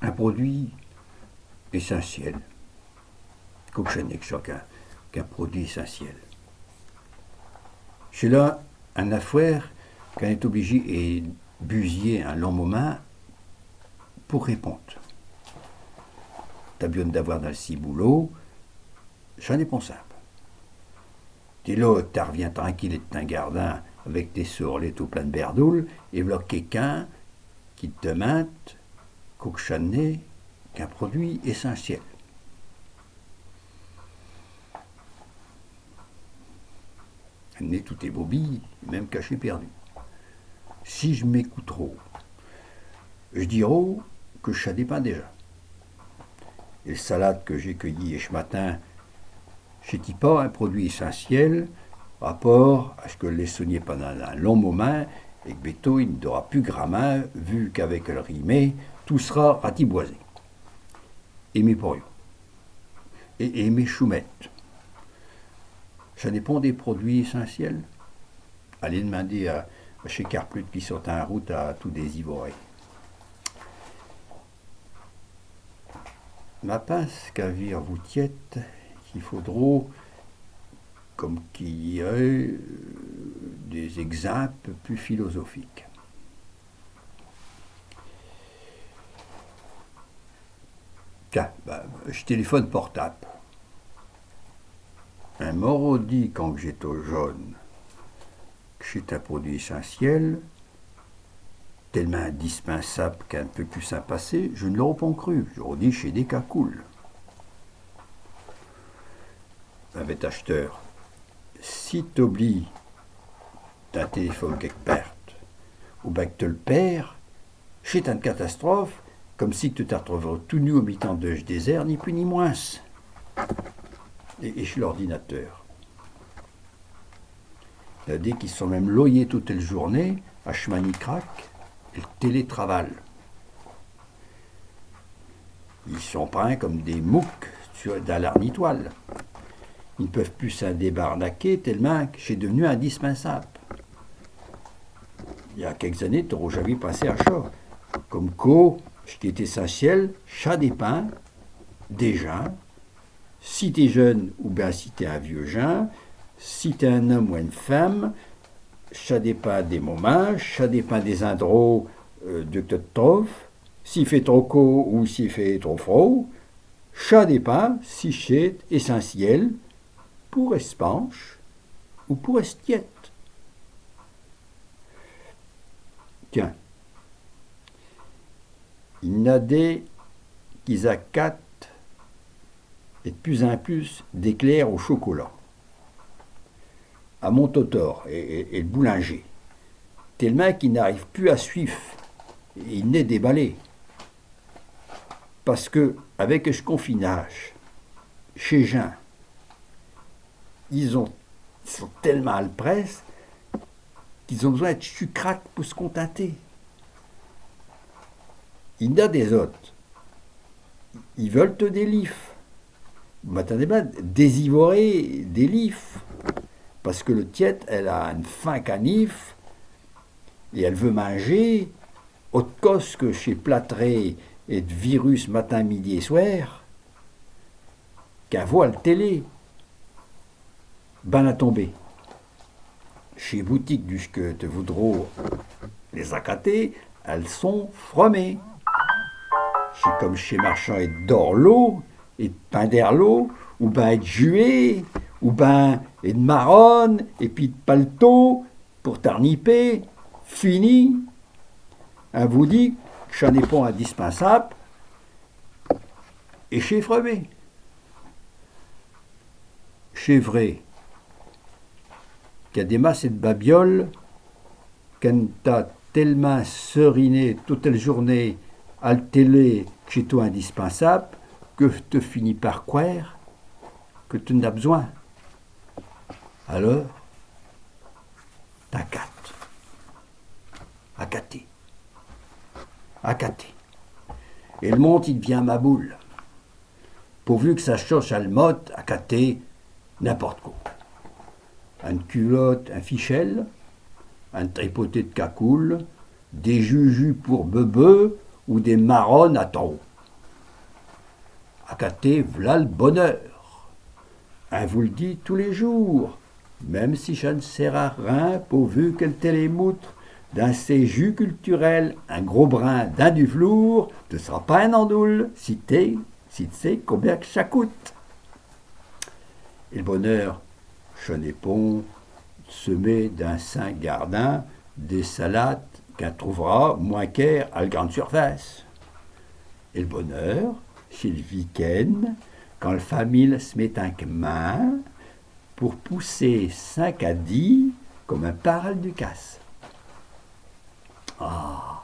un produit essentiel. Cochonnet qu'un produit essentiel. C'est là un affaire qu'on est obligé et busiller un long moment pour répondre. T'as besoin d'avoir dans le ciboulot, ça n'est pas simple. T'es là, tu reviens tranquille et t'es un gardin avec tes sourlets tout plein de berdoules, et voilà quelqu'un qui te demande cochonner qu'un produit essentiel. Amener tous tes bobilles, même caché perdu. Si je m'écoute trop, je dirais que ça dépend déjà. Et le salade que j'ai cueilli ce matin, c'est pas un produit essentiel, rapport à ce que l'ai soigné pendant un long moment, et que bientôt il n'aura plus grammaire, vu qu'avec le rimé, tout sera ratiboisé. Et mes porions. Et mes choumettes. Ça dépend des produits essentiels. Allez demander à chez Carplut qui sont en route à tout désivorer. Ma pince qu'à vire vous tiette, qu'il faudra, comme qu'il y ait des exemples plus philosophiques. Tiens, je téléphone portable. Un moro dit quand j'étais jeune que c'est un produit essentiel, tellement indispensable qu'un ne peut plus s'en passer, je ne l'aurais pas cru. J'aurais dit chez des cacoules. Avec acheteur, si tu oublies ta téléphone quelque part, ou bien que tu le perds, c'est une catastrophe, comme si tu te retrouverais tout nu au mi-temps de ce désert, ni plus ni moins. Et chez l'ordinateur. Il y a des qui sont même loyés toute la journée à chemin crack et le télétravail. Ils sont peints comme des mouques dans l'arnitoile. Ils ne peuvent plus s'en débarnaquer tellement que c'est devenu indispensable. Il y a quelques années, tu n'aurais jamais pensé à ça. Comme quoi, ce qui est essentiel, ça dépend des gens. Si tu es jeune ou bien si tu es un vieux gens, si tu es un homme ou une femme, ça dépend des moments, ça dépend des endroits de que tu te trouves, s'il fait trop chaud ou s'il fait trop froid, ça dépend si c'est essentiel pour espanche ou pour estiette. Tiens, il y en a des qui accatent et de plus en plus d'éclairs au chocolat. À Montotor et le boulanger, tellement qu'ils n'arrivent plus à suivre. Il n'est déballé. Parce que, avec ce confinage, chez Jean, ils sont tellement à la presse qu'ils ont besoin de sucrac pour se contenter. Il y en a des autres. Ils veulent te des livres. Vous m'attendez pas, désivorer des livres. Parce que le tiède, elle a une faim canif et elle veut manger autre cause que chez plâtré et de virus matin, midi et soir qu'un voit le télé. Ben à tomber. Chez boutique du que te voudront les accater, elles sont fromées. C'est comme chez marchand et d'orlo et de pain d'erlot, ou ben de juet, ou ben et de marronne, et puis de paletot pour tarniper, fini. On vous dit que ça n'est pas indispensable, et chez Fromé. Chez vrai, qu'il y a des masses de babioles, qu'on t'a tellement seriné toute la journée à la télé que c'est tout indispensable, que tu finis par croire que tu n'as besoin. Alors, t'accates. Accaté. Accaté. Et le monde, il devient ma boule. Pourvu que ça change à le mode, accaté, n'importe quoi. Une culotte, un fichel, un tripoté de cacoule, des jujus pour bebeu ou des marronnes à taureau. Acatez, v'là le bonheur. Un vous le dit tous les jours, même si ça ne sert à rien, pourvu qu'elle télémoutre d'un ces jus culturel, un gros brin d'un du velours, ne sera pas un andoule, si tu sais combien que ça coûte. Et le bonheur, chenépon, semé d'un saint gardin, des salades qu'un trouvera moins qu'air à la grande surface. Et le bonheur, chez le week-end, quand le famille se met un main pour pousser 5 à 10 comme un paral du casse. Ah,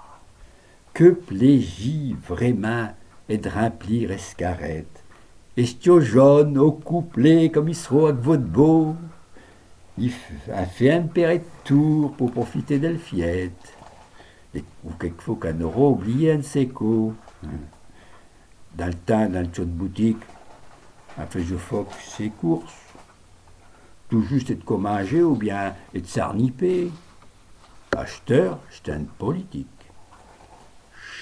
que plaisir vraiment et de remplir escarrette. Estio jaune au couplet comme il sera avec votre beau. Il a fait un péret de tour pour profiter de fiette. Ou quelquefois qu'on aura oublié un de ses coups. Dans le temps, dans le show de boutique, on fait je foc ses courses. Tout juste être commangé ou bien être sarnipé. Acheteur, c'est un politique.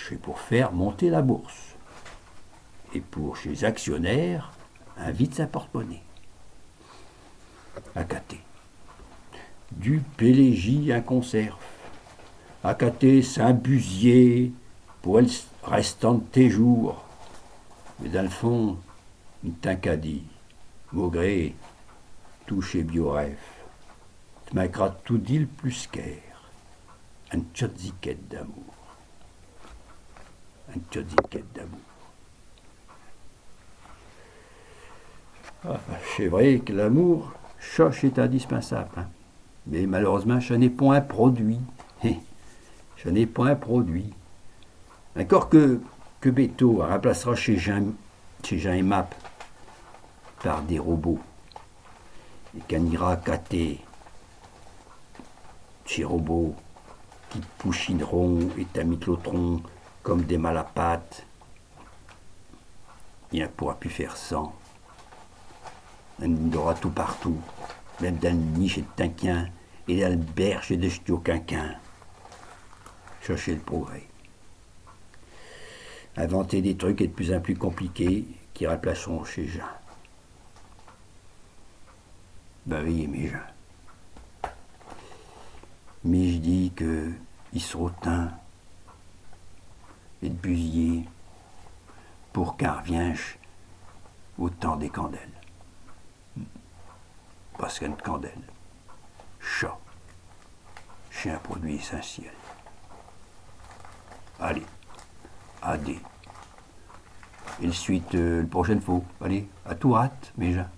C'est pour faire monter la bourse. Et pour chez les actionnaires, un vide sa porte-monnaie. Accaté. Du pélégie en conserve. Accaté Saint-Busier pour le restant de tes jours. Mais dans le fond, une tincadie, maugré, touché bioref. Tu m'as tout dit le plus qu'air. Un tchotziquette d'amour. Un tchotziquette d'amour. Ah, c'est vrai que l'amour, ça c'est indispensable. Hein. Mais malheureusement, je n'ai point un produit. Je n'ai point un produit. Encore que Beto remplacera chez Jean et Map par des robots. Et qu'on ira cater ces robots qui pouchineront et tamicloteront comme des malapates. Il ne pourra plus faire sans. Il aura tout partout, même dans le niche de Tinquin et dans le berge de Stio-Quinquin. Chercher le progrès. Inventer des trucs et de plus en plus compliqués qui remplaceront chez Jean. Ben oui, mes gens. Mais je dis que ils seront teints et de busiller pour qu'un revienne au temps des candelles. Parce qu'une candelle, chat, c'est un produit essentiel. Allez, adé. Et le suite, la prochaine fois. Allez, à tout hâte, mes gens.